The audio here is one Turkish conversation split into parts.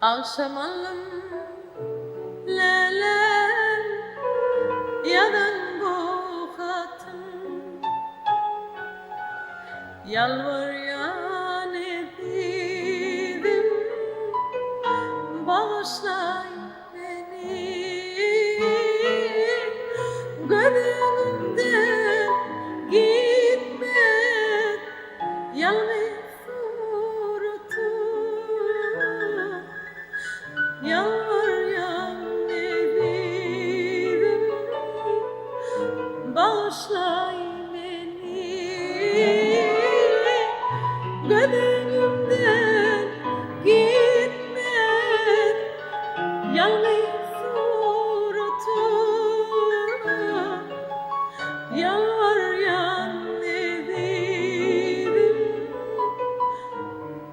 Akşamalım lelem yadan bu hatın yalvaryan edim bağışlay beni gönlümden gitme yalnız yalvaryan edim bağışlay beni gönlümden gitme yalnız yalvaryan edim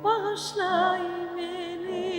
bağışlay beni.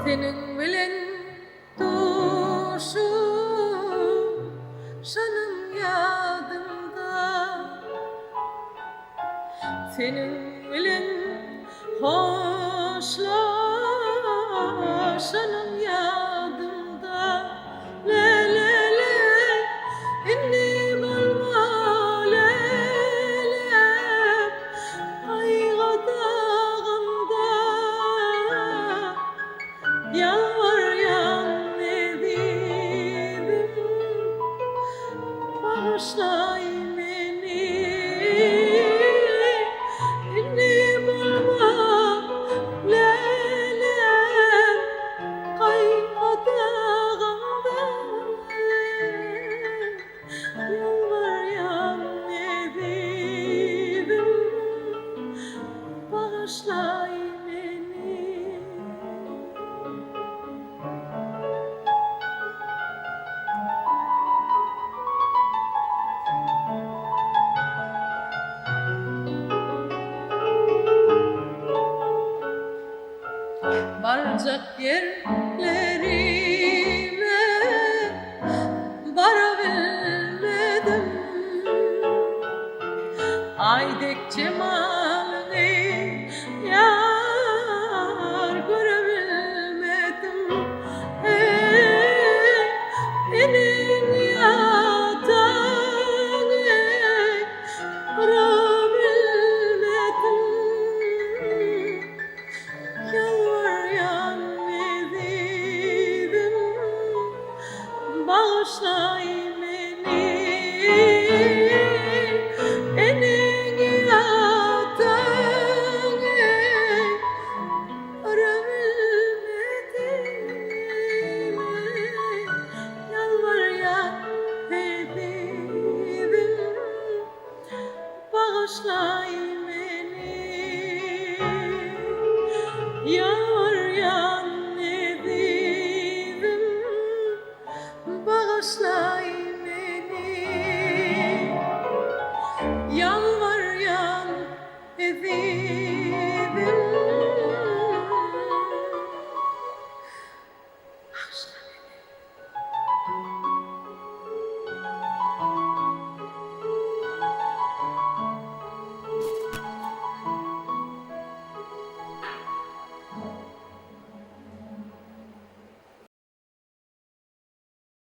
Senin bilen duşum şanım yadımda senin bilen hoşlaşanım yadımda le le le inni balma le le aygadağımda yalvaryan edim bağışlay beni inni bulma lelem kaygadağımda yalvaryan edim bağışlay beni. Varacak yerlerime varabilmedim Aydek cemalini yar görebilmedim Enin yatağını varabilmedim Yalvaryan edim bağışlay